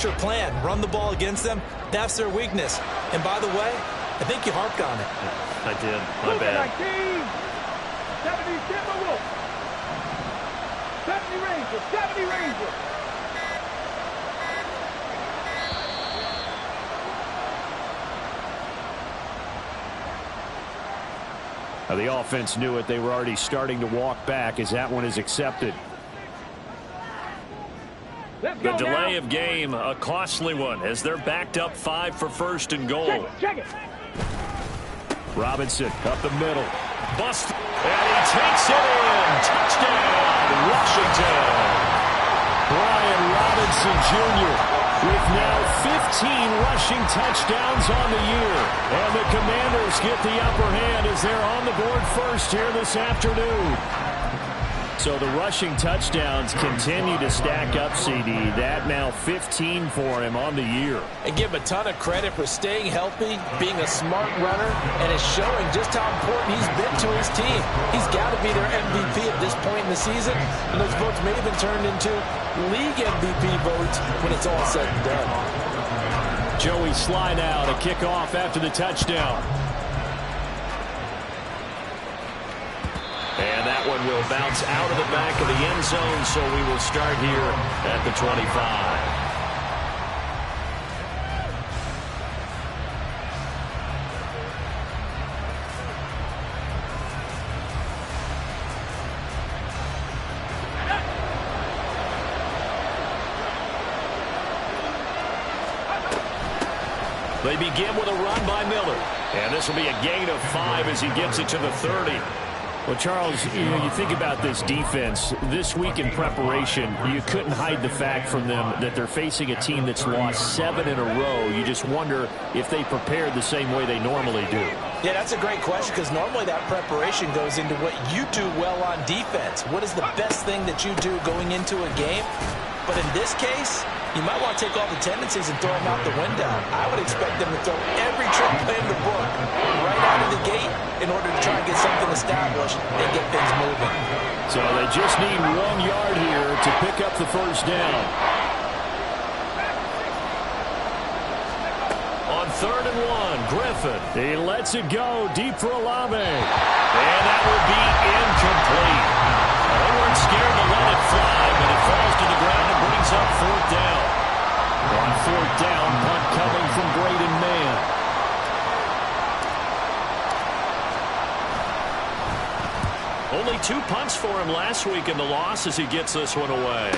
structured plan. Run the ball against them. That's their weakness. And by the way, I think you harped on it. I did. My bad. 70 Timberwolves. 70 Rangers. 70 Rangers. Now the offense knew it. They were already starting to walk back as that one is accepted. The delay of game, a costly one, as they're backed up 5 for first and goal. Check it. Robinson up the middle. Bust, and he takes it in. Touchdown, Washington. Brian Robinson Jr. with now 15 rushing touchdowns on the year. And the Commanders get the upper hand as they're on the board first here this afternoon. So the rushing touchdowns continue to stack up, CD. That now 15 for him on the year. And give him a ton of credit for staying healthy, being a smart runner, and it's showing just how important he's been to his team. He's got to be their MVP at this point in the season, and those votes may have been turned into league MVP votes when it's all said and done. Joey slide out, a kickoff after the touchdown. And that one will bounce out of the back of the end zone, so we will start here at the 25. They begin with a run by Miller. And this will be a gain of 5 as he gets it to the 30. Well, Charles, you think about this defense. This week in preparation, you couldn't hide the fact from them that they're facing a team that's lost 7 in a row. You just wonder if they prepared the same way they normally do. Yeah, that's a great question, because normally that preparation goes into what you do well on defense. What is the best thing that you do going into a game? But in this case, you might want to take all the tendencies and throw them out the window. I would expect them to throw every trick play in the book right out of the gate in order to try and get something established and get things moving. So they just need 1 yard here to pick up the first down. On 3rd and 1, Griffin. He lets it go deep for Olave. And that will be incomplete. They weren't scared to let it fly, but it falls to the ground and brings up 4th down. On 4th down, punt coming from Braden Mann. Only 2 punts for him last week in the loss as he gets this one away.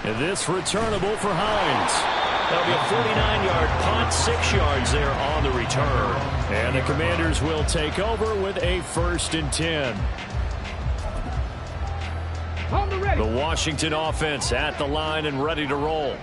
And this returnable for Hines. That'll be a 49-yard punt, 6 yards there on the return. And the Commanders will take over with a 1st and 10. The Washington offense at the line and ready to roll.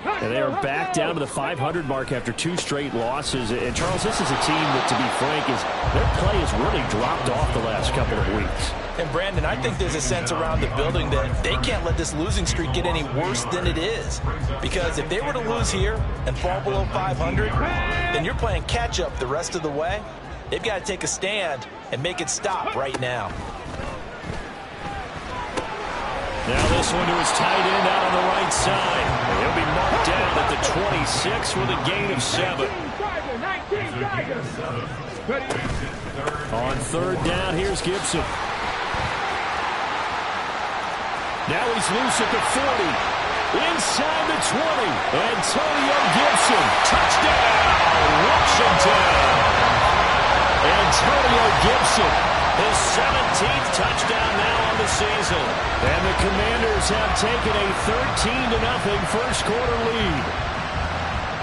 And they are back down to the 500 mark after 2 straight losses. And, Charles, this is a team that, to be frank, their play has really dropped off the last couple of weeks. And, Brandon, I think there's a sense around the building that they can't let this losing streak get any worse than it is. Because if they were to lose here and fall below 500, then you're playing catch-up the rest of the way. They've got to take a stand and make it stop right now. Now this one to his tight end out on the right side. And he'll be marked down at the 26 with a gain of 7. On 3rd down, here's Gibson. Now he's loose at the 40. Inside the 20. Antonio Gibson. Touchdown, Washington. Antonio Gibson. His 17th touchdown now on the season. And the Commanders have taken a 13-0 first quarter lead.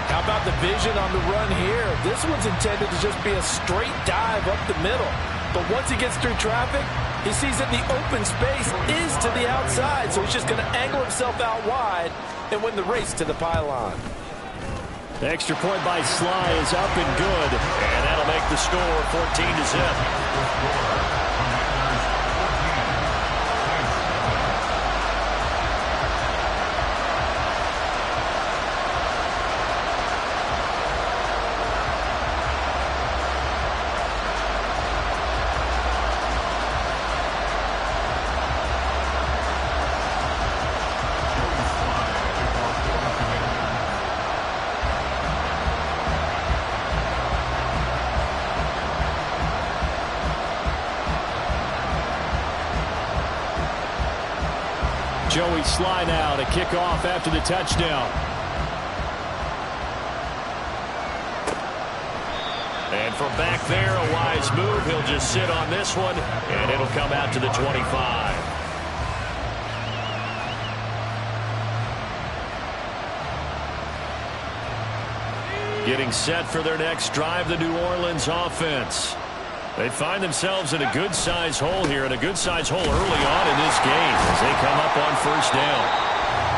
How about the vision on the run here? This one's intended to just be a straight dive up the middle. But once he gets through traffic, he sees that the open space is to the outside. So he's just going to angle himself out wide and win the race to the pylon. The extra point by Sly is up and good. And that'll make the score 14-0. Joey Sly now to kick off after the touchdown. And from back there, a wise move. He'll just sit on this one, and it'll come out to the 25. Getting set for their next drive, the New Orleans offense. They find themselves in a good-sized hole here, and a good-sized hole early on in this game as they come up on first down.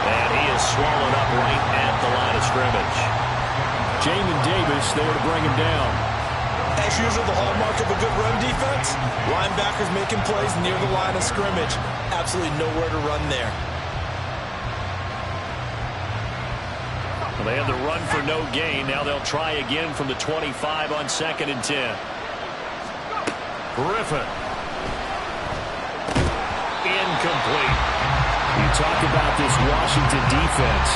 And he is swallowed up right at the line of scrimmage. Jamin Davis there to bring him down. As usual, the hallmark of a good run defense, linebackers making plays near the line of scrimmage. Absolutely nowhere to run there. Well, they had the run for no gain. Now they'll try again from the 25 on 2nd and 10. Griffin. Incomplete. You talk about this Washington defense.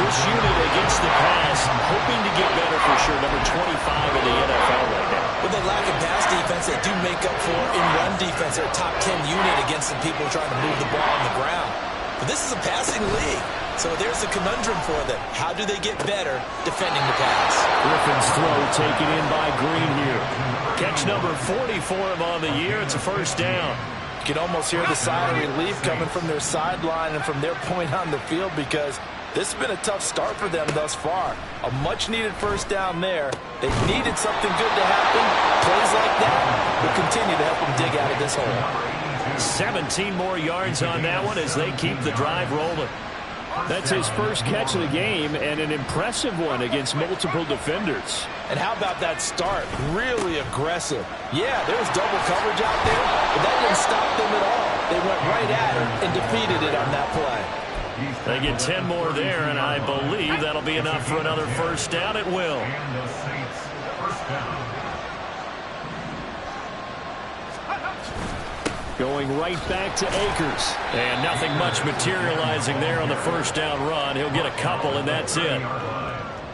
This unit against the pass, hoping to get better for sure. Number 25 in the NFL right now. When they lack in pass defense, they do make up for in run defense. They're a top 10 unit against the people trying to move the ball on the ground. But this is a passing league. So there's a conundrum for them. How do they get better defending the pass? Griffin's throw taken in by Green here. Catch number 40 for him on the year. It's a first down. You can almost hear the sigh of relief coming from their sideline and from their point on the field because this has been a tough start for them thus far. A much-needed first down there. They've needed something good to happen. Plays like that will continue to help them dig out of this hole. 17 more yards on that one as they keep the drive rolling. That's his first catch of the game and an impressive one against multiple defenders. And how about that start? Really aggressive. Yeah, there was double coverage out there, but that didn't stop them at all. They went right at it and defeated it on that play. They get 10 more there, and I believe that'll be enough for another first down. It will. Going right back to Akers. And nothing much materializing there on the first down run. He'll get a couple, and that's it.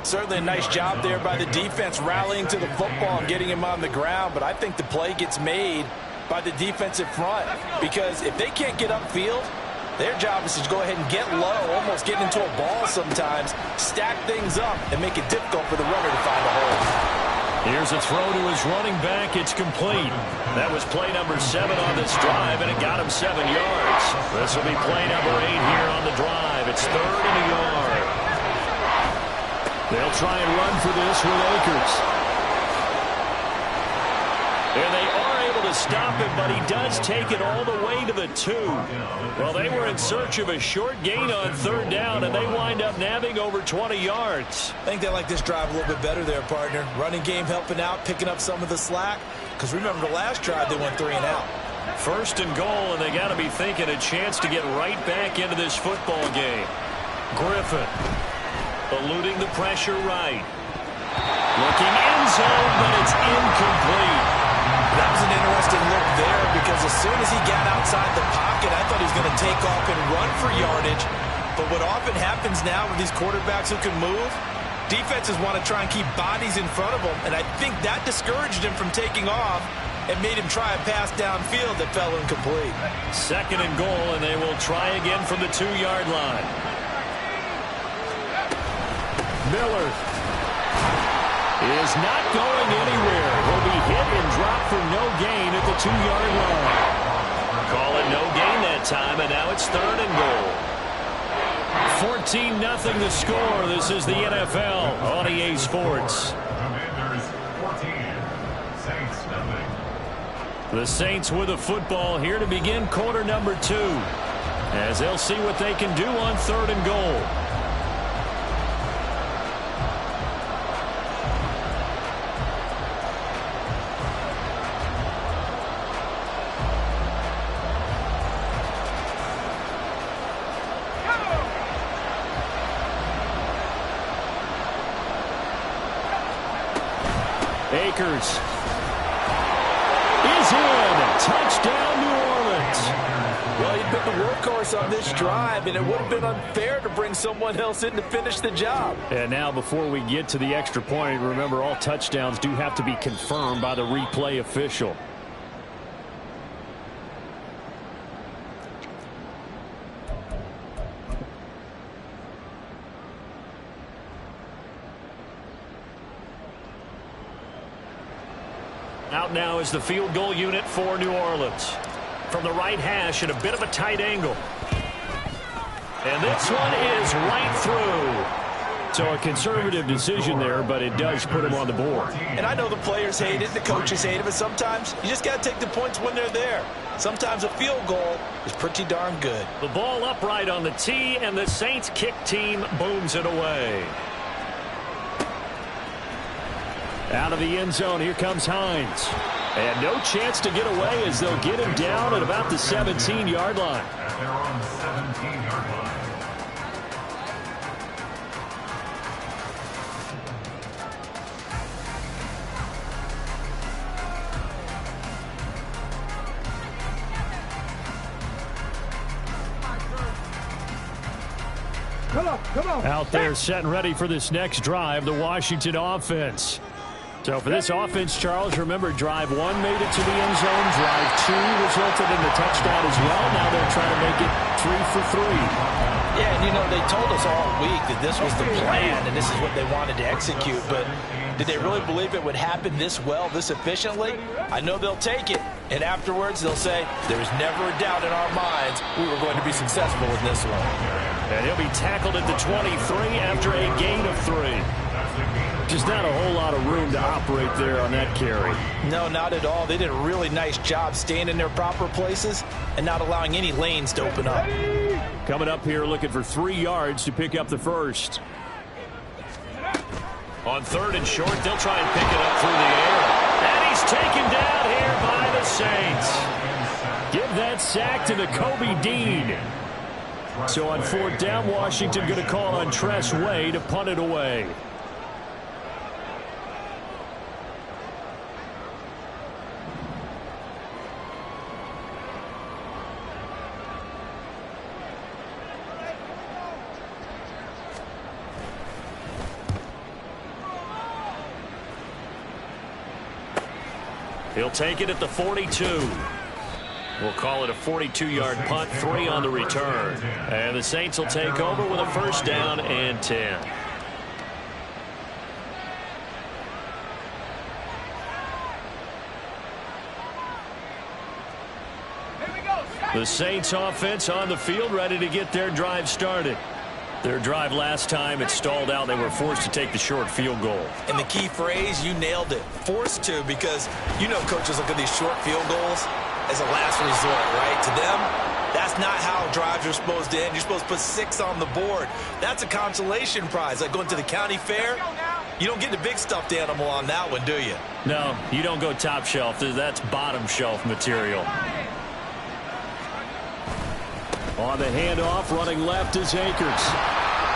Certainly a nice job there by the defense rallying to the football and getting him on the ground, but I think the play gets made by the defensive front because if they can't get upfield, their job is to go ahead and get low, almost get into a ball sometimes, stack things up, and make it difficult for the runner to find a hole. Here's a throw to his running back. It's complete. That was play number 7 on this drive, and it got him 7 yards. This will be play number 8 here on the drive. It's 3rd and a yard. They'll try and run for this with Akers. And they are able to stop him, but he does take it all the way to the 2. Well, they were in search of a short gain on 3rd down, and they wind up nabbing over 20 yards. I think they like this drive a little bit better there, partner. Running game helping out, picking up some of the slack. Because remember the last drive, they went 3 and out. 1st and goal, and they got to be thinking a chance to get right back into this football game. Griffin eluding the pressure right. Looking end zone, but it's incomplete. That was an interesting look there because as soon as he got outside the pocket, I thought he was going to take off and run for yardage. But what often happens now with these quarterbacks who can move, defenses want to try and keep bodies in front of them, and I think that discouraged him from taking off and made him try a pass downfield that fell incomplete. 2nd and goal, and they will try again from the 2-yard line. Miller is not going anywhere. He'll be hit and dropped for no gain at the 2-yard line. Call it no gain that time, and now it's 3rd and goal. 14-0 the score. This is the NFL on EA Sports. The Saints with the football here to begin quarter number 2, as they'll see what they can do on 3rd and goal. Akers is in. Touchdown, New Orleans. Well, he'd been the workhorse on this drive, and it would have been unfair to bring someone else in to finish the job. And now before we get to the extra point, remember all touchdowns do have to be confirmed by the replay official. Out now is the field goal unit for New Orleans. From the right hash at a bit of a tight angle. And this one is right through. So a conservative decision there, but it does put him on the board. And I know the players hate it, the coaches hate it, but sometimes you just got to take the points when they're there. Sometimes a field goal is pretty darn good. The ball upright on the tee, and the Saints kick team booms it away. Out of the end zone, here comes Hines. And no chance to get away as they'll get him down at about the 17-yard line. They're on the 17-yard line. Come on. Out there set and ready for this next drive, the Washington offense. So for this offense, Charles, remember drive 1 made it to the end zone. Drive 2 resulted in the touchdown as well. Now they're trying to make it 3 for 3. Yeah, and you know, they told us all week that this was the plan and this is what they wanted to execute, but did they really believe it would happen this well, this efficiently? I know they'll take it, and afterwards they'll say, there's never a doubt in our minds we were going to be successful in this one. And he'll be tackled at the 23 after a gain of 3. Just not a whole lot of room to operate there on that carry. No, not at all. They did a really nice job staying in their proper places and not allowing any lanes to open up. Coming up here looking for 3 yards to pick up the first. On 3rd and short, they'll try and pick it up through the air. And he's taken down here by the Saints. Give that sack to the Kobe Dean. So on 4th down, Washington going to call on Tress Way to punt it away. He'll take it at the 42. We'll call it a 42-yard punt, 3 on the return. And the Saints will take over with a 1st down and 10. The Saints offense on the field, ready to get their drive started. Their drive last time, it stalled out. They were forced to take the short field goal. And the key phrase, you nailed it, forced to, because you know coaches look at these short field goals as a last resort, right? To them, that's not how drives are supposed to end. You're supposed to put 6 on the board. That's a consolation prize, like going to the county fair. You don't get the big stuffed animal on that one, do you? No, you don't go top shelf. That's bottom shelf material. On the handoff, running left is Akers.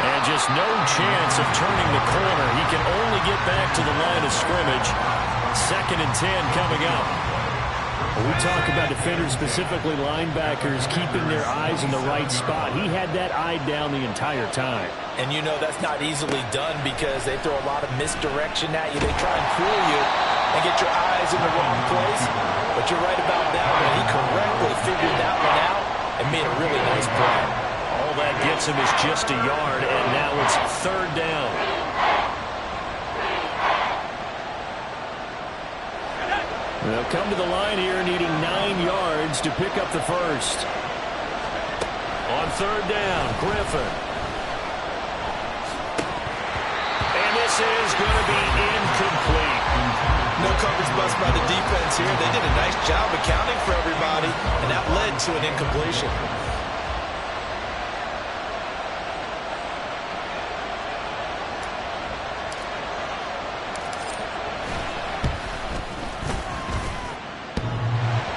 And just no chance of turning the corner. He can only get back to the line of scrimmage. 2nd and 10 coming up. We talk about defenders, specifically linebackers, keeping their eyes in the right spot. He had that eye down the entire time. And you know that's not easily done because they throw a lot of misdirection at you. They try and fool you and get your eyes in the wrong place. But you're right about that one. He correctly figured that one out and made a really nice play. All that gets him is just a yard, and now it's 3rd down. They'll come to the line here needing 9 yards to pick up the first. On 3rd down, Griffin. And this is going to be incomplete. No coverage bust by the defense here. They did a nice job accounting for everybody, and that led to an incompletion.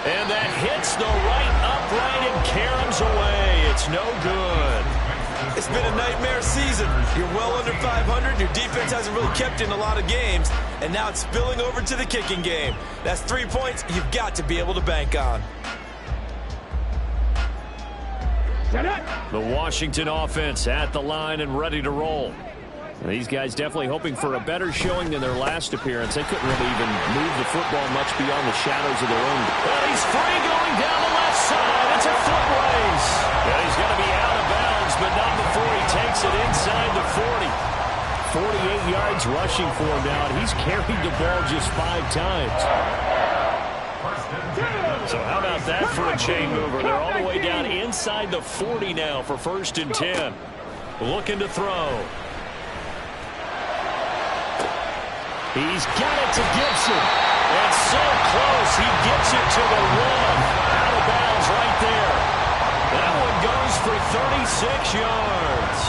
And that hits the right upright and caroms away. It's no good. It's been a nightmare season. You're well under 500. Your defense hasn't really kept you in a lot of games. And now it's spilling over to the kicking game. That's 3 points you've got to be able to bank on. The Washington offense at the line and ready to roll. And these guys definitely hoping for a better showing than their last appearance. They couldn't really even move the football much beyond the shadows of their own. Well, he's free going down the left side. It's a foot race. Yeah, he's going to be out of bounds, but not before he takes it inside the 40. 48 yards rushing for him now, and he's carried the ball just 5 times. So how about that for a chain mover? They're all the way down inside the 40 now for 1st and 10. Looking to throw. He's got it to Gibson. And so close, he gets it to the 1. Out of bounds right there. That one goes for 36 yards.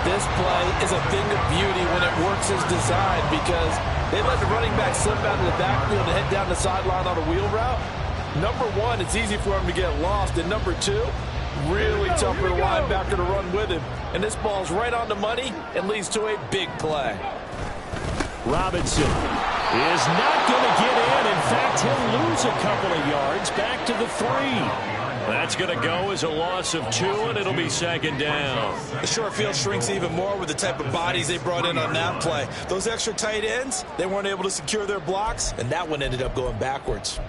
This play is a thing of beauty when it works as designed because they let the running back slip out of the backfield and head down the sideline on a wheel route. Number one, it's easy for him to get lost. And number two, really tough for the linebacker to run with him. And this ball's right on the money and leads to a big play. Robinson is not going to get in. In fact, he'll lose a couple of yards back to the 3. That's going to go as a loss of 2, and it'll be 2nd down. The short field shrinks even more with the type of bodies they brought in on that play. Those extra tight ends, they weren't able to secure their blocks, and that one ended up going backwards.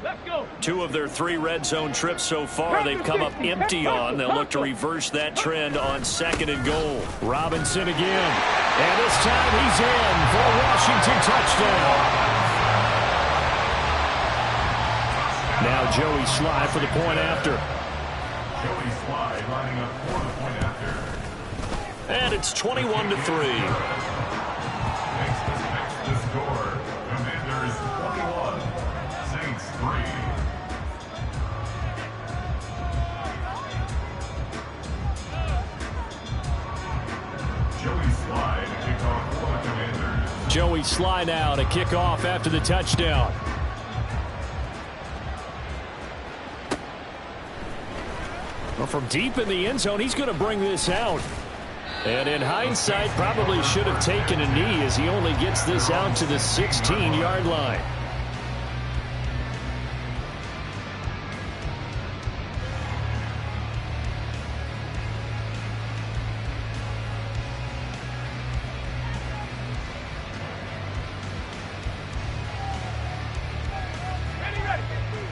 Let's go. 2 of their 3 red zone trips so far they've come up empty on. They'll look to reverse that trend on 2nd and goal. Robinson again. And this time he's in for a Washington touchdown. Now Joey Sly for the point after. Joey Sly lining up for the point after. And it's 21-3. Makes the score. Commanders 21, Saints 3. Joey Sly to kick off for the Commanders. Joey Sly now to kick off after the touchdown. Well, from deep in the end zone, he's going to bring this out. And in hindsight, probably should have taken a knee as he only gets this out to the 16-yard line.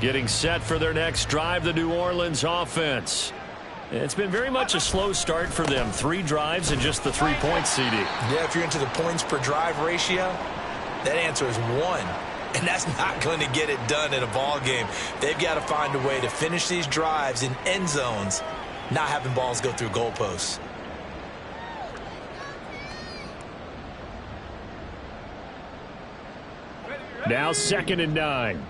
Getting set for their next drive, the New Orleans offense. It's been very much a slow start for them. 3 drives and just the 3 points, CD. Yeah, if you're into the points per drive ratio, that answer is 1. And that's not going to get it done in a ball game. They've got to find a way to finish these drives in end zones, not having balls go through goalposts. Now 2nd and 9.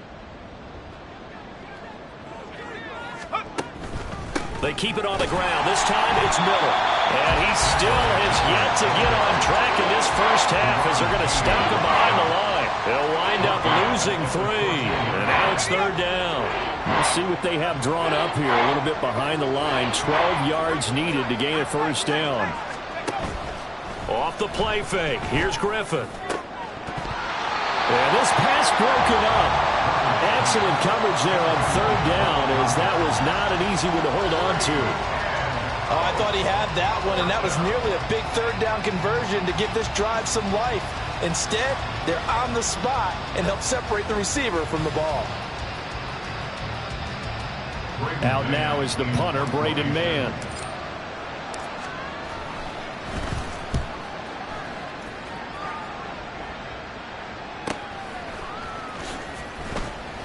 They keep it on the ground. This time it's Miller. And he still has yet to get on track in this first half as they're going to stop him behind the line. They'll wind up losing 3. And now it's 3rd down. We'll see what they have drawn up here a little bit behind the line. 12 yards needed to gain a 1st down. Off the play fake. Here's Griffin. And this pass broken up. Excellent coverage there on 3rd down as that was not an easy one to hold on to. Oh, I thought he had that one, and that was nearly a big 3rd down conversion to give this drive some life. Instead, they're on the spot and help separate the receiver from the ball. Out now is the punter, Braden Mann.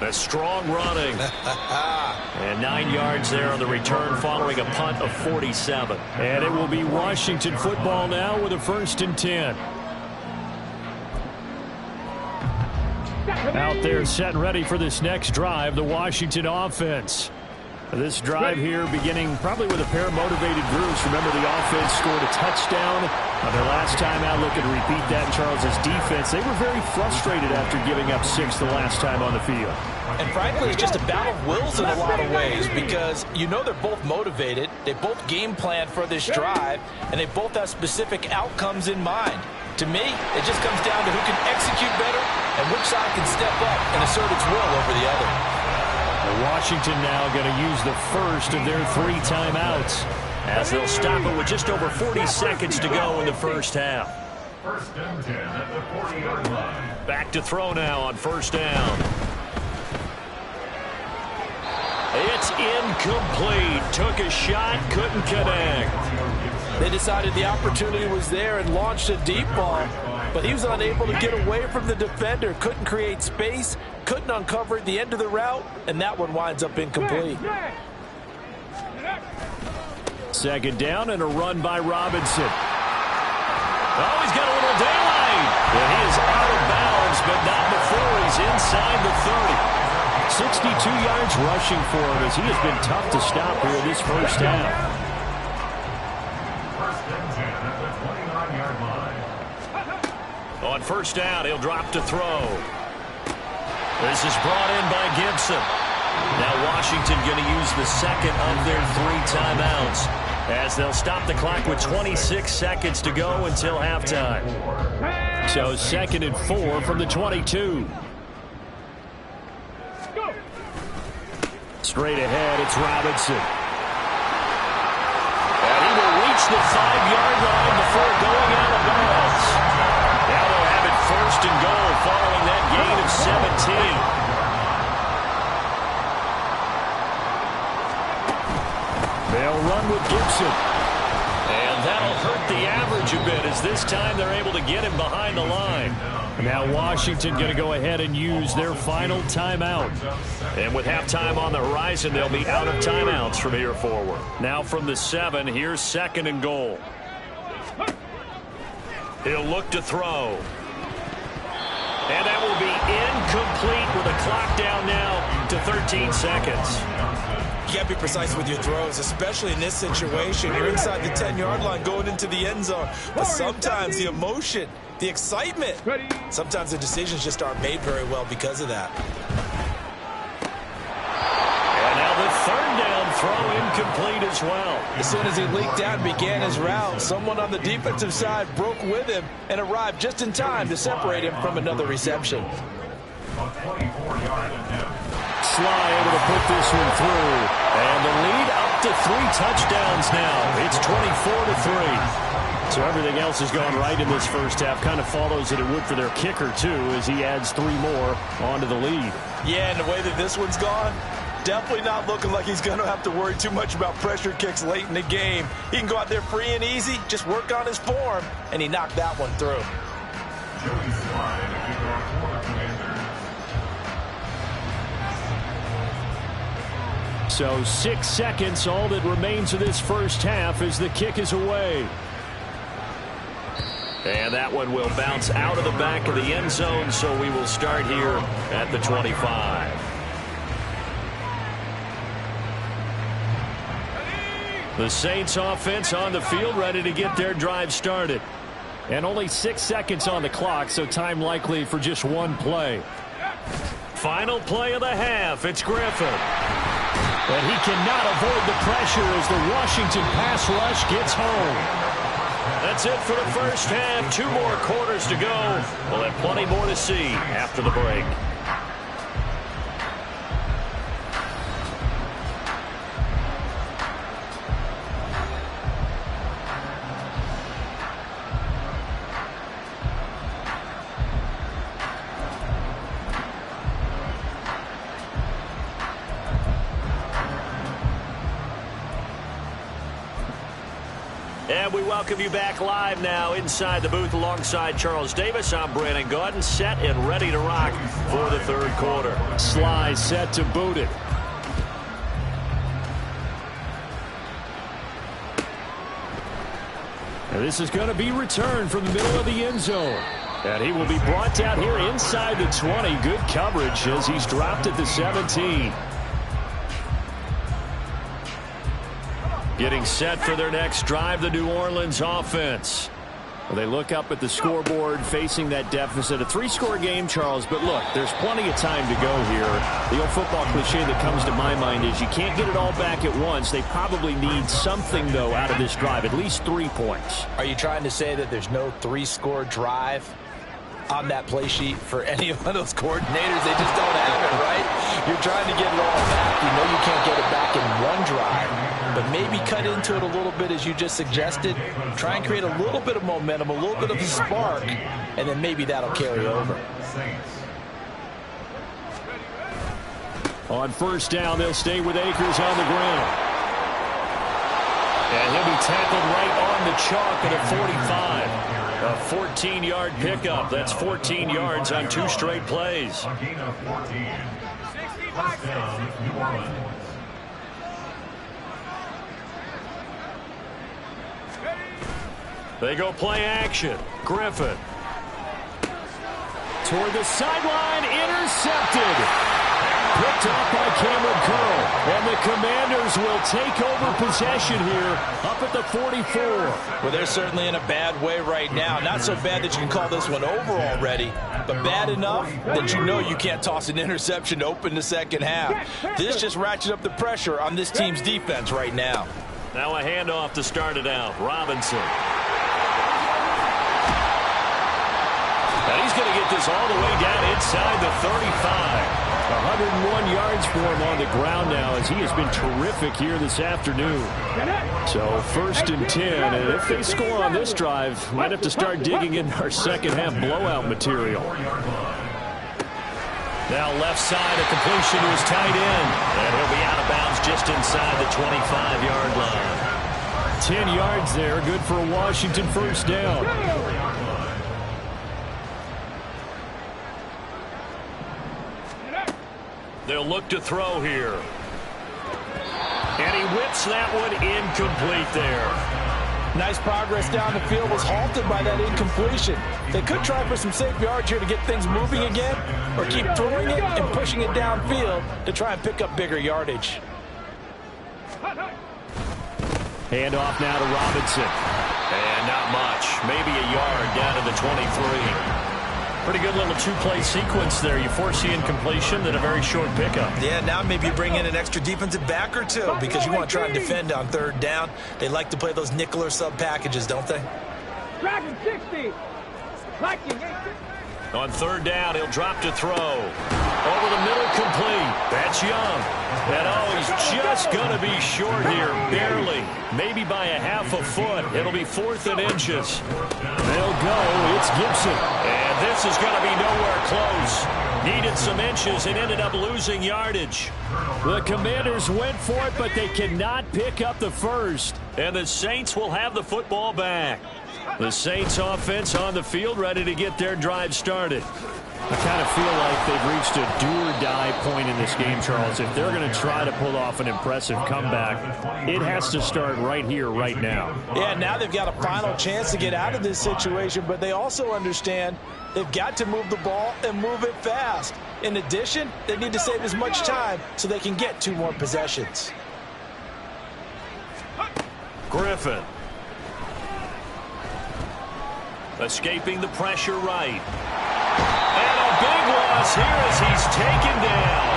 A strong running. And 9 yards there on the return following a punt of 47. And it will be Washington football now with a 1st and 10. Out there set and ready for this next drive, the Washington offense. This drive here beginning probably with a pair of motivated groups. Remember, the offense scored a touchdown on their last time out. Looking to repeat that in Charles's defense. They were very frustrated after giving up 6 the last time on the field. And frankly, it's just a battle of wills in a lot of ways because you know they're both motivated. They both game plan for this drive, and they both have specific outcomes in mind. To me, it just comes down to who can execute better and which side can step up and assert its will over the other. Washington now going to use the first of their 3 timeouts as they'll stop it with just over 40 seconds to go in the first half. 1st and 10 at the 40-yard line. Back to throw now on 1st down. It's incomplete. Took a shot, couldn't connect. They decided the opportunity was there and launched a deep ball, but he was unable to get away from the defender, couldn't create space, couldn't uncover at the end of the route, and that one winds up incomplete. Second down and a run by Robinson. Oh, he's got a little daylight. And he is out of bounds, but not before he's inside the 30. 62 yards rushing for him as he has been tough to stop here this first half. First and 10 at the 29-yard line. On first down, he'll drop to throw. This is brought in by Gibson. Now Washington going to use the second of their 3 timeouts as they'll stop the clock with 26 seconds to go until halftime. So second and 4 from the 22. Straight ahead, it's Robinson. And he will reach the 5-yard line before going out of bounds. Now they'll have it first and goal following that gain of 17. They'll run with Gibson. And that'll hurt the average a bit as this time they're able to get him behind the line. Now Washington going to go ahead and use their final timeout. And with halftime on the horizon, they'll be out of timeouts from here forward. Now from the 7, here's second and goal. He'll look to throw. And that will be incomplete with a clock down now to 13 seconds. You got to be precise with your throws, especially in this situation. You're inside the 10-yard line going into the end zone. But sometimes the emotion, the excitement, sometimes the decisions just aren't made very well because of that. And now the third down throw incomplete as well. As soon as he leaked out and began his route, someone on the defensive side broke with him and arrived just in time to separate him from another reception. A 24-yard attempt. Sly able to put this one through. And the lead up to 3 touchdowns now. It's 24-3. So everything else has gone right in this first half. Kind of follows that it would for their kicker, too, as he adds 3 more onto the lead. Yeah, and the way that this one's gone, definitely not looking like he's going to have to worry too much about pressure kicks late in the game. He can go out there free and easy, just work on his form, and he knocked that one through. Joey Slide, the kicker for the Commanders. So 6 seconds, all that remains of this first half as the kick is away. And that one will bounce out of the back of the end zone, so we will start here at the 25. The Saints offense on the field, ready to get their drive started. And only 6 seconds on the clock, so time likely for just one play. Final play of the half, it's Griffin. But he cannot avoid the pressure as the Washington pass rush gets home. That's it for the first half. 2 more quarters to go. We'll have plenty more to see after the break. And we welcome you back live now inside the booth alongside Charles Davis. I'm Brandon Gaudin, set and ready to rock for the third quarter. Sly set to boot it. And this is going to be returned from the middle of the end zone. And he will be brought down here inside the 20. Good coverage as he's dropped at the 17. Getting set for their next drive, the New Orleans offense. Well, they look up at the scoreboard facing that deficit. A 3-score game, Charles, but look, there's plenty of time to go here. The old football cliche that comes to my mind is you can't get it all back at once. They probably need something, though, out of this drive, at least 3 points. Are you trying to say that there's no 3-score drive on that play sheet for any of those coordinators? They just don't have it, right? You're trying to get it all back. You know you can't get it back in one drive, but maybe cut into it a little bit as you just suggested. Try and create a little bit of momentum, a little bit of a spark, and then maybe that'll carry over. On first down, they'll stay with Akers on the ground. And he'll be tackled right on the chalk at a 45. A 14-yard pickup. That's 14 yards on 2 straight plays. A gain of 14. First down, New Orleans. They go play action. Griffin. Toward the sideline, intercepted. Picked off by Cameron Curl. And the Commanders will take over possession here up at the 44. Well, they're certainly in a bad way right now. Not so bad that you can call this one over already, but bad enough that you know you can't toss an interception to open the second half. This just ratchets up the pressure on this team's defense right now. Now a handoff to start it out. Robinson. And he's going to get this all the way down inside the 35. 101 yards for him on the ground now as he has been terrific here this afternoon. So 1st and 10, and if they score on this drive, might have to start digging in our second half blowout material. Now left side, a completion to his tight end. And he'll be out of bounds just inside the 25-yard line. 10 yards there, good for a Washington first down. They'll look to throw here. And he whips that one incomplete there. Nice progress down the field, was halted by that incompletion. They could try for some safe yards here to get things moving again, or keep throwing it and pushing it downfield to try and pick up bigger yardage. Handoff now to Robinson. And not much. Maybe a yard down to the 23. Pretty good little 2-play sequence there. You force the incompletion, then a very short pickup. Yeah, now maybe you bring in an extra defensive back or two because you want to try and defend on 3rd down. They like to play those nickel or sub packages, don't they? Dragon 60. Viking 8. On 3rd down, he'll drop to throw. Over the middle, complete. That's Young. And he's just going to be short here, barely. Maybe by a half a foot. It'll be 4th and inches. They'll go. It's Gibson. And this is going to be nowhere close. Needed some inches and ended up losing yardage. The Commanders went for it, but they cannot pick up the first. And the Saints will have the football back. The Saints offense on the field, ready to get their drive started. I kind of feel like they've reached a do-or-die point in this game, Charles. If they're going to try to pull off an impressive comeback, it has to start right here, right now. Yeah, now they've got a final chance to get out of this situation, but they also understand they've got to move the ball and move it fast. In addition, they need to save as much time so they can get 2 more possessions. Griffin. Escaping the pressure right. And a big loss here as he's taken down.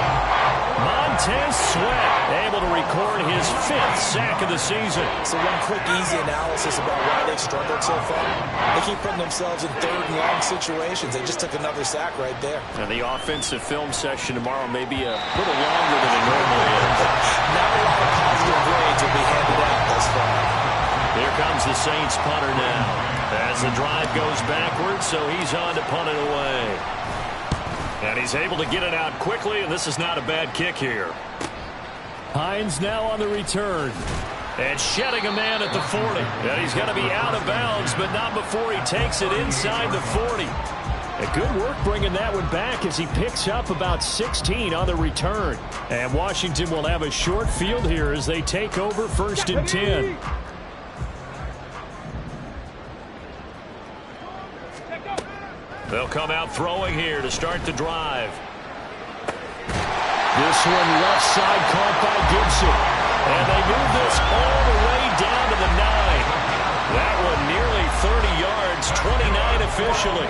Montez Sweat able to record his 5th sack of the season. So one quick, easy analysis about why they've struggled so far. They keep putting themselves in 3rd and long situations. They just took another sack right there. And the offensive film session tomorrow may be a little longer than it normally is. Not a lot of positive grades will be handed out thus far. Here comes the Saints punter now. As the drive goes backwards, so he's on to punt it away. And he's able to get it out quickly, and this is not a bad kick here. Hines now on the return. And shedding a man at the 40. And he's going to be out of bounds, but not before he takes it inside the 40. A good work bringing that one back as he picks up about 16 on the return. And Washington will have a short field here as they take over 1st and 10. They'll come out throwing here to start the drive. This one left side caught by Gibson. And they move this all the way down to the 9. That one nearly 30 yards, 29 officially.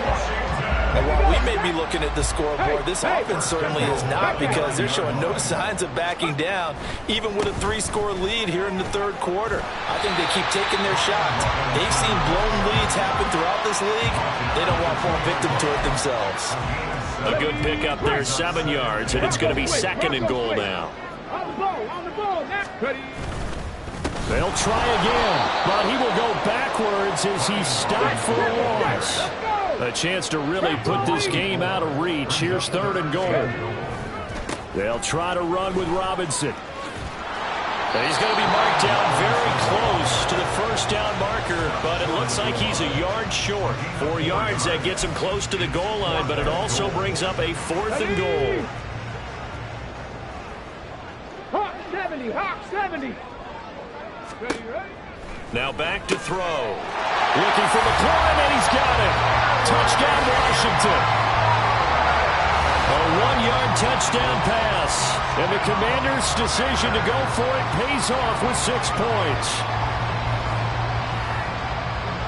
And while we may be looking at the scoreboard, this offense certainly is not, because they're showing no signs of backing down, even with a 3-score lead here in the 3rd quarter. I think they keep taking their shots. They've seen blown leads happen throughout this league. They don't want to fall victim to it themselves. A good pickup there, 7 yards, and it's going to be 2nd and goal now. On the ball, They'll try again, but he will go backwards as he's stopped for a loss. A chance to really put this game out of reach. Here's 3rd and goal. They'll try to run with Robinson. And he's going to be marked down very close to the first down marker, but it looks like he's a yard short. 4 yards, that gets him close to the goal line, but it also brings up a 4th and goal. Hawk 70, Hawk 70. Ready, ready? Now back to throw. Looking for McLaurin, and he's got it. Touchdown, Washington. A 1-yard touchdown pass. And the Commanders' decision to go for it pays off with 6 points.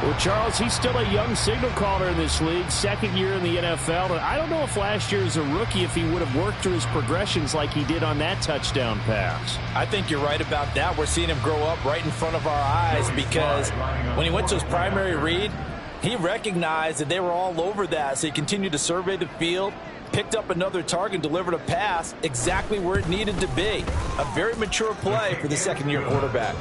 Well, Charles, he's still a young signal caller in this league, second year in the NFL. And I don't know if last year as a rookie, if he would have worked through his progressions like he did on that touchdown pass. I think you're right about that. We're seeing him grow up right in front of our eyes because when he went to his primary read, he recognized that they were all over that. So he continued to survey the field, picked up another target, delivered a pass exactly where it needed to be. A very mature play for the second-year quarterback.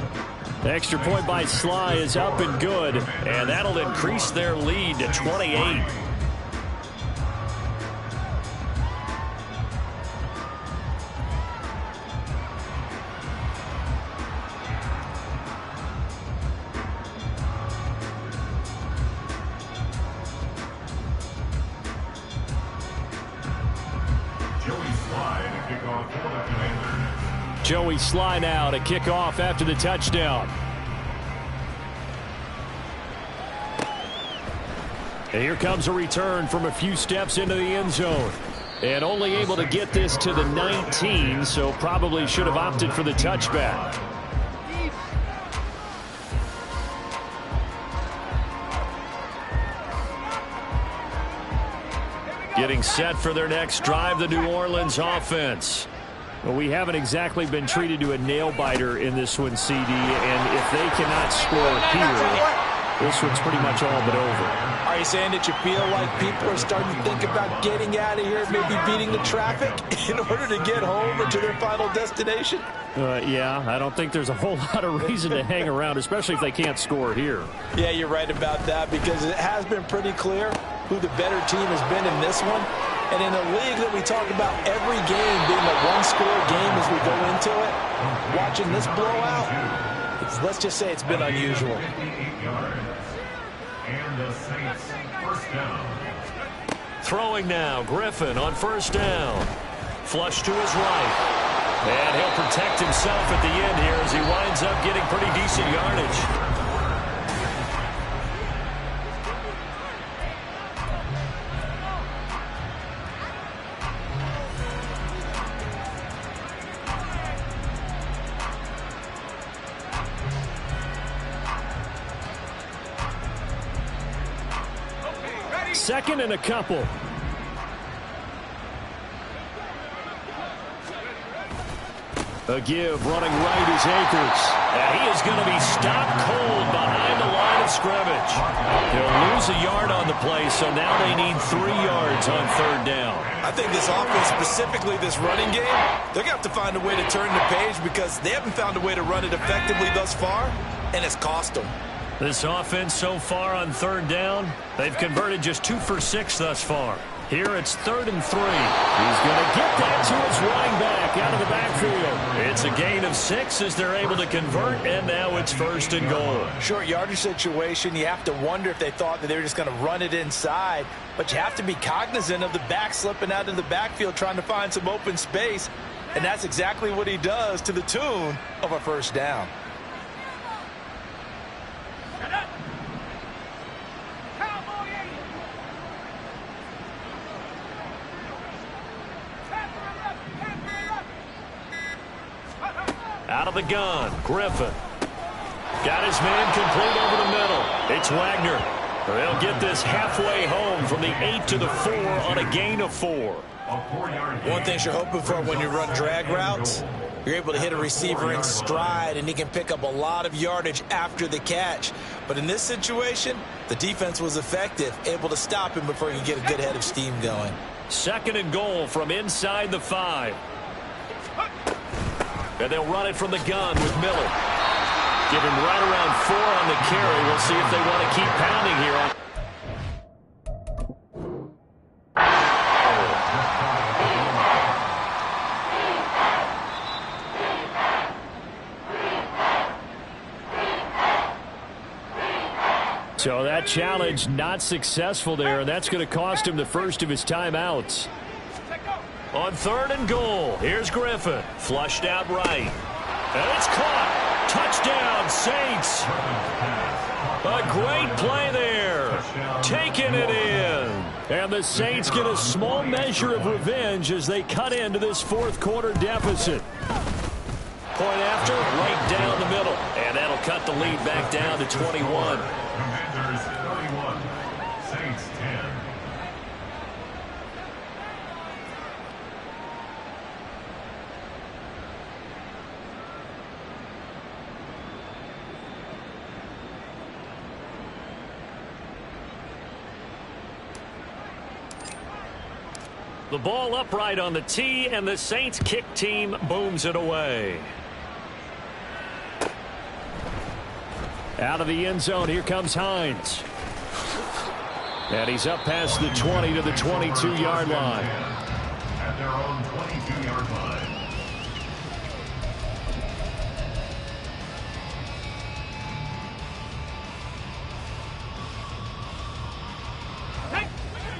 The extra point by Sly is up and good, and that'll increase their lead to 28. Joey Sly now to kick off after the touchdown. And here comes a return from a few steps into the end zone. And only able to get this to the 19, so probably should have opted for the touchback. Getting set for their next drive, the New Orleans offense. Well, we haven't exactly been treated to a nail-biter in this one, CD, and if they cannot score here, this one's pretty much all but over. Are you saying that you feel like people are starting to think about getting out of here, maybe beating the traffic in order to get home or to their final destination? Yeah, I don't think there's a whole lot of reason to hang around, especially if they can't score here. Yeah, you're right about that because it has been pretty clear who the better team has been in this one. And in a league that we talk about every game being a one-score game as we go into it, watching this blowout, let's just say it's been unusual. Throwing now, Griffin on first down. Flush to his right. And he'll protect himself at the end here as he winds up getting pretty decent yardage. Second and a couple. A give running right is Akers. And he is going to be stopped cold behind the line of scrimmage. He'll lose a yard on the play, so now they need 3 yards on third down. I think this offense, specifically this running game, they're going to have to find a way to turn the page because they haven't found a way to run it effectively thus far, and it's cost them. This offense so far on third down, they've converted just 2 for 6 thus far. Here it's 3rd and 3. He's going to get that to his running back out of the backfield. It's a gain of 6 as they're able to convert, and now it's 1st and goal. Short yardage situation, you have to wonder if they thought that they were just going to run it inside, but you have to be cognizant of the back slipping out of the backfield trying to find some open space, and that's exactly what he does to the tune of a first down. Out of the gun, Griffin. Got his man complete over the middle. It's Wagner. They'll get this halfway home from the 8 to the 4 on a gain of 4. One thing you're hoping for when you run drag routes, you're able to hit a receiver in stride, and he can pick up a lot of yardage after the catch. But in this situation, the defense was effective, able to stop him before he could get a good head of steam going. 2nd and goal from inside the 5. And they'll run it from the gun with Miller. Give him right around 4 on the carry. We'll see if they want to keep pounding here on. So that challenge not successful there, and that's going to cost him the first of his timeouts. On 3rd and goal, here's Griffin. Flushed out right. And it's caught. Touchdown, Saints. A great play there. Taking it in. And the Saints get a small measure of revenge as they cut into this fourth quarter deficit. Point after, right down the middle. And that'll cut the lead back down to 21. Commanders 31, Saints 10. The ball upright on the tee, and the Saints kick team booms it away. Out of the end zone, here comes Hines. And he's up past the 20 to the 22-yard line. At their own 22-yard line.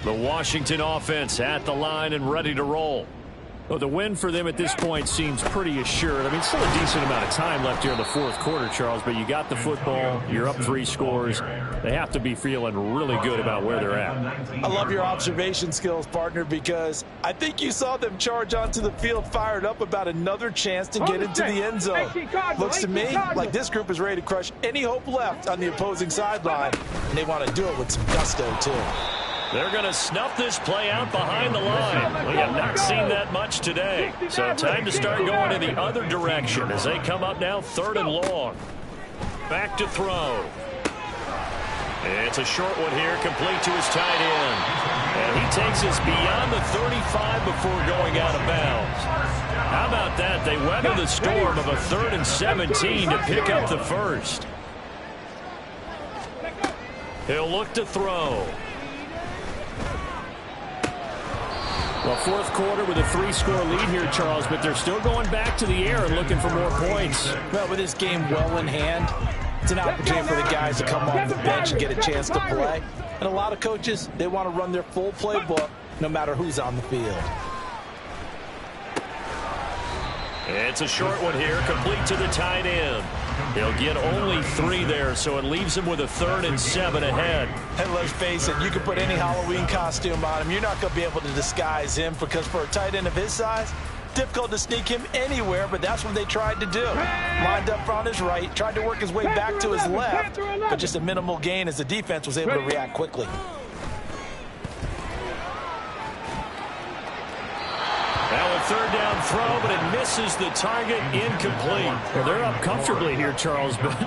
The Washington offense at the line and ready to roll. Well, the win for them at this point seems pretty assured. I mean, still a decent amount of time left here in the fourth quarter, Charles, but you got the football, you're up 3 scores. They have to be feeling really good about where they're at. I love your observation skills, partner, because I think you saw them charge onto the field fired up about another chance to get into the end zone. Looks to me like this group is ready to crush any hope left on the opposing sideline, and they want to do it with some gusto, too. They're going to snuff this play out behind the line. We have not seen that much today. So time to start going in the other direction as they come up now 3rd and long. Back to throw. It's a short one here, complete to his tight end. And he takes us beyond the 35 before going out of bounds. How about that? They weather the storm of a 3rd and 17 to pick up the first. He'll look to throw. Well, fourth quarter with a 3-score lead here, Charles, but they're still going back to the air and looking for more points. Well, with this game well in hand, it's an opportunity for the guys to come off the bench and get a chance to play. And a lot of coaches, they want to run their full playbook no matter who's on the field. It's a short one here, complete to the tight end. He'll get only 3 there, so it leaves him with a 3rd and 7 ahead. And let's face it, you can put any Halloween costume on him. You're not going to be able to disguise him because for a tight end of his size, difficult to sneak him anywhere, but that's what they tried to do. Lined up on his right, tried to work his way back to his left, but just a minimal gain as the defense was able to react quickly. Now a 3rd down throw, but it misses the target, incomplete. Well, they're up comfortably here, Charles, but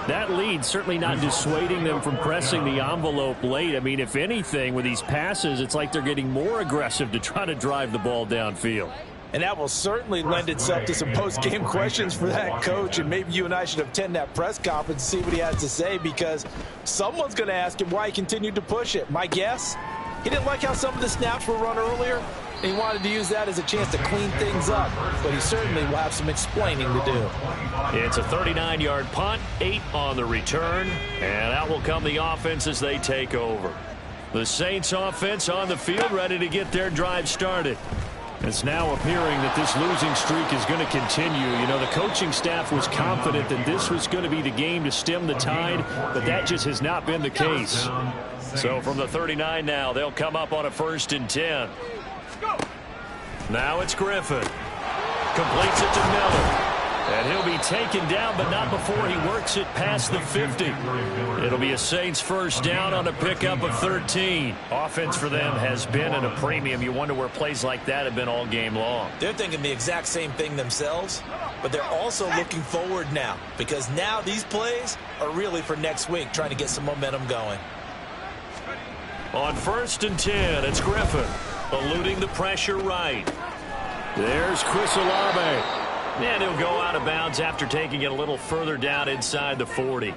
that lead certainly not dissuading them from pressing the envelope late. I mean, if anything, with these passes, it's like they're getting more aggressive to try to drive the ball downfield. And that will certainly lend itself to some post-game questions for that coach, and maybe you and I should attend that press conference and see what he has to say, because someone's going to ask him why he continued to push it. My guess, he didn't like how some of the snaps were run earlier, and he wanted to use that as a chance to clean things up, but he certainly will have some explaining to do. It's a 39-yard punt, 8 on the return, and out will come the offense as they take over. The Saints offense on the field ready to get their drive started. It's now appearing that this losing streak is going to continue. You know, the coaching staff was confident that this was going to be the game to stem the tide, but that just has not been the case. So from the 39 now, they'll come up on a 1st and 10. Now it's Griffin. Completes it to Miller. And he'll be taken down, but not before he works it past the 50. It'll be a Saints 1st down on a pickup of 13. Offense for them has been at a premium. You wonder where plays like that have been all game long. They're thinking the exact same thing themselves, but they're also looking forward now, because now these plays are really for next week, trying to get some momentum going. On 1st and 10, it's Griffin, eluding the pressure right. There's Chris Olave. And he'll go out of bounds after taking it a little further down inside the 40.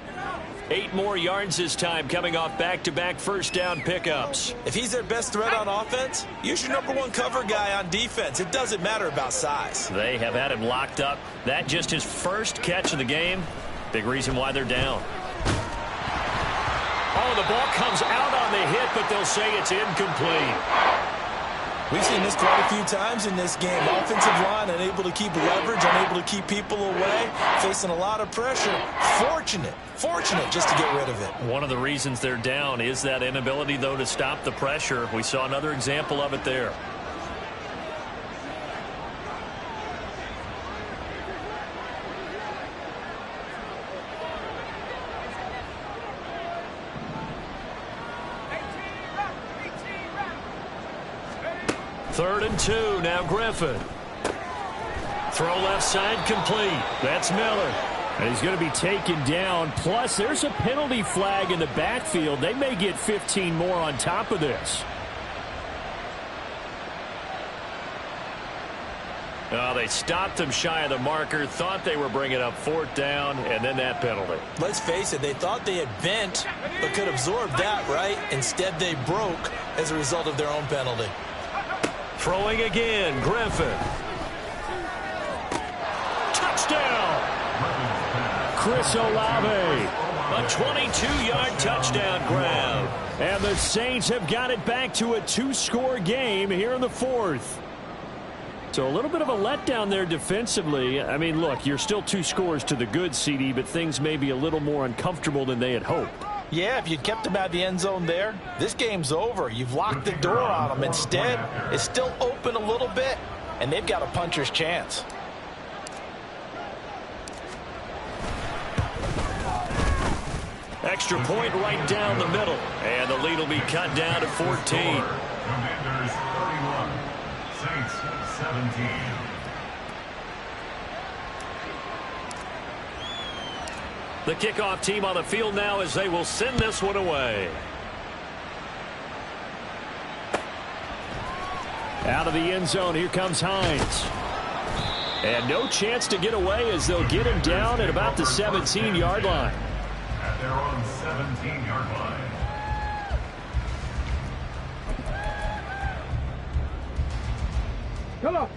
8 more yards this time, coming off back-to-back 1st down pickups. If he's their best threat on offense, use your #1 cover guy on defense. It doesn't matter about size. They have had him locked up. That just his 1st catch of the game. Big reason why they're down. Oh, the ball comes out on the hit, but they'll say it's incomplete. We've seen this quite a few times in this game. Offensive line unable to keep leverage, unable to keep people away, facing a lot of pressure. Fortunate just to get rid of it. One of the reasons they're down is that inability, though, to stop the pressure. We saw another example of it there. Third and 2, now Griffin. Throw left side complete. That's Miller. And he's going to be taken down. Plus, there's a penalty flag in the backfield. They may get 15 more on top of this. Oh, they stopped him shy of the marker, thought they were bringing up 4th down, and then that penalty. Let's face it, they thought they had bent, but could absorb that, right? Instead, they broke as a result of their own penalty. Throwing again, Griffin. Touchdown! Chris Olave. A 22-yard touchdown grab. And the Saints have got it back to a 2-score game here in the 4th. So a little bit of a letdown there defensively. I mean, look, you're still 2 scores to the good, CD, but things may be a little more uncomfortable than they had hoped. Yeah, if you'd kept them out of the end zone there, this game's over. You've locked the door on them. Instead, it's still open a little bit, and they've got a puncher's chance. Extra point right down the middle. And the lead will be cut down to 14. Commanders 31, Saints 17. The kickoff team on the field now as they will send this one away. Out of the end zone, here comes Hines. And no chance to get away as they'll get him down at about the 17-yard line. At their own 17-yard line.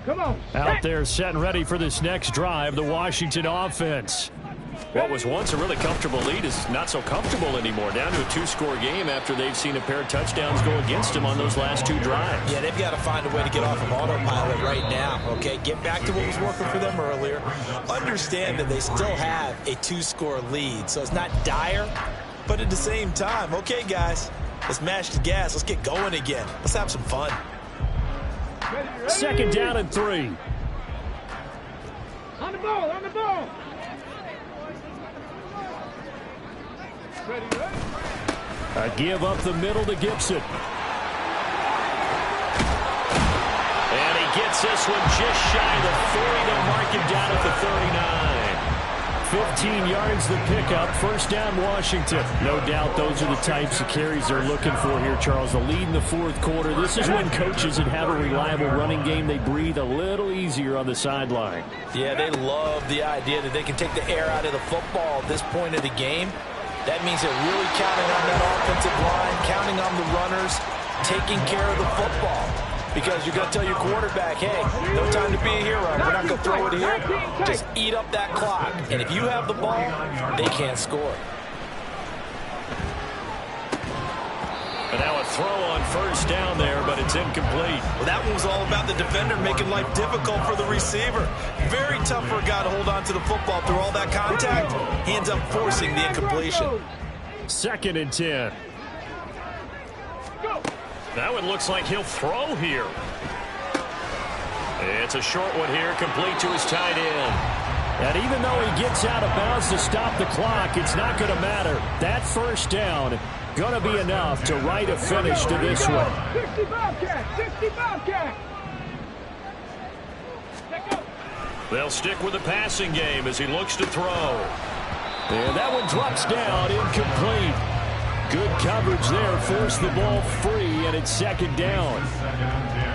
Come on. Out there set and ready for this next drive, the Washington offense. What was once a really comfortable lead is not so comfortable anymore. Down to a 2-score game after they've seen a pair of touchdowns go against them on those last 2 drives. Yeah, they've got to find a way to get off of autopilot right now, okay? Get back to what was working for them earlier. Understand that they still have a 2-score lead, so it's not dire, but at the same time, okay, guys, let's mash the gas. Let's get going again. Let's have some fun. Second down and 3. On the ball. Ready. A give up the middle to Gibson. And he gets this one just shy of the 40. They'll mark him down at the 39. 15 yards the pickup. First down, Washington. No doubt those are the types of carries they're looking for here, Charles. The lead in the 4th quarter. This is when coaches that have a reliable running game, they breathe a little easier on the sideline. Yeah, they love the idea that they can take the air out of the football at this point of the game. That means they're really counting on that offensive line, counting on the runners, taking care of the football. Because you're going to tell your quarterback, hey, no time to be a hero. We're not going to throw it here. Just eat up that clock. And if you have the ball, they can't score. And now a throw on first down there, but it's incomplete. Well, that one was all about the defender making life difficult for the receiver. Very tough for a guy to hold on to the football through all that contact. He ends up forcing the incompletion. Second and 10. That one looks like he'll throw here. It's a short one here, complete to his tight end. And even though he gets out of bounds to stop the clock, it's not going to matter. That first down going to be enough to write a finish to this one. 60 Bobcat. They'll stick with the passing game as he looks to throw. And that one drops down, incomplete. Good coverage there, forced the ball free, and it's second down.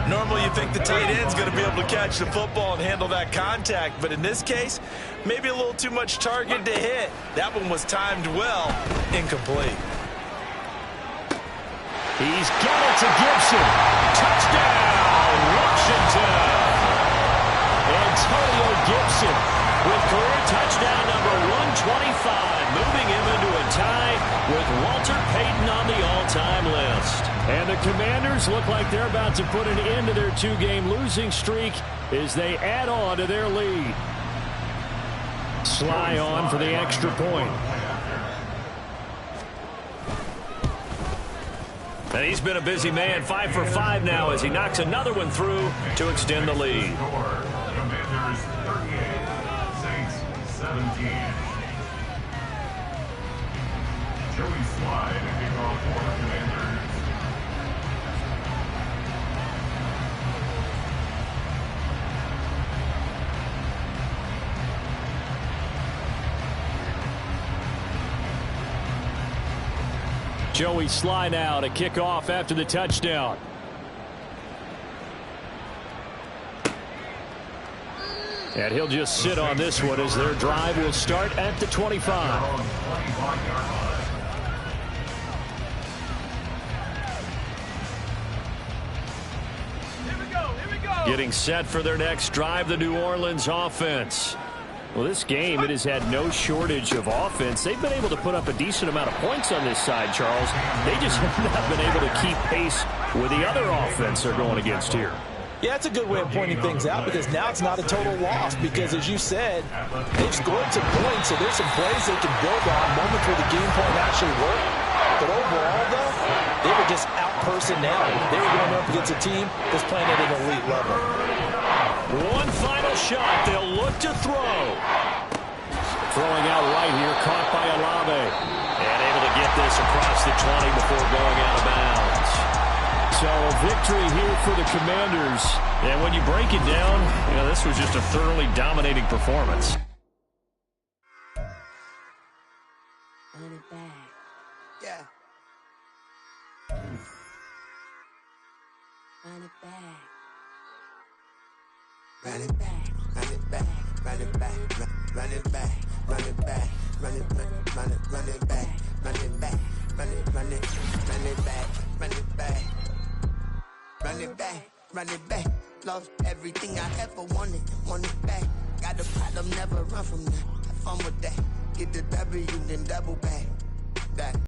Normally you think the tight end's going to be able to catch the football and handle that contact, but in this case, maybe a little too much target to hit. That one was timed well, incomplete. He's got it to Gibson. Touchdown, Washington. Antonio Gibson with career touchdown number 125, moving him into a tie with Walter Payton And the Commanders look like they're about to put an end to their 2-game losing streak as they add on to their lead. Sly on for the extra point. And he's been a busy man, 5 for 5 now as he knocks another one through to extend the lead. Commanders 38, Saints 17. Joey Slide and kickoff for the Commanders. Joey Sly now to kick off after the touchdown. And he'll just sit on this one as their drive will start at the 25. Getting set for their next drive, the New Orleans offense. Well, this game, it has had no shortage of offense. They've been able to put up a decent amount of points on this side, Charles. They just have not been able to keep pace with the other offense they're going against here. Yeah, it's a good way of pointing things out because now it's not a total loss because, as you said, they've scored some points, so there's some plays they can build on, moments where the game plan actually worked. But overall, though, they were just out-personnel. They were going up against a team that's playing at an elite level. One final shot. They'll look to throw. Throwing out right here, caught by Olave. And able to get this across the 20 before going out of bounds. So a victory here for the Commanders. And when you break it down, this was just a thoroughly dominating performance. Run it back. Yeah. Run it back. Run it back, run it back, run it back, run it back, run it back, run it back, run it back, run it back, run it back, run it back, run it back, run it back. Lost everything I ever wanted, want it back. Got a problem, never run from that. Have fun with that. Get the W, then double back. That.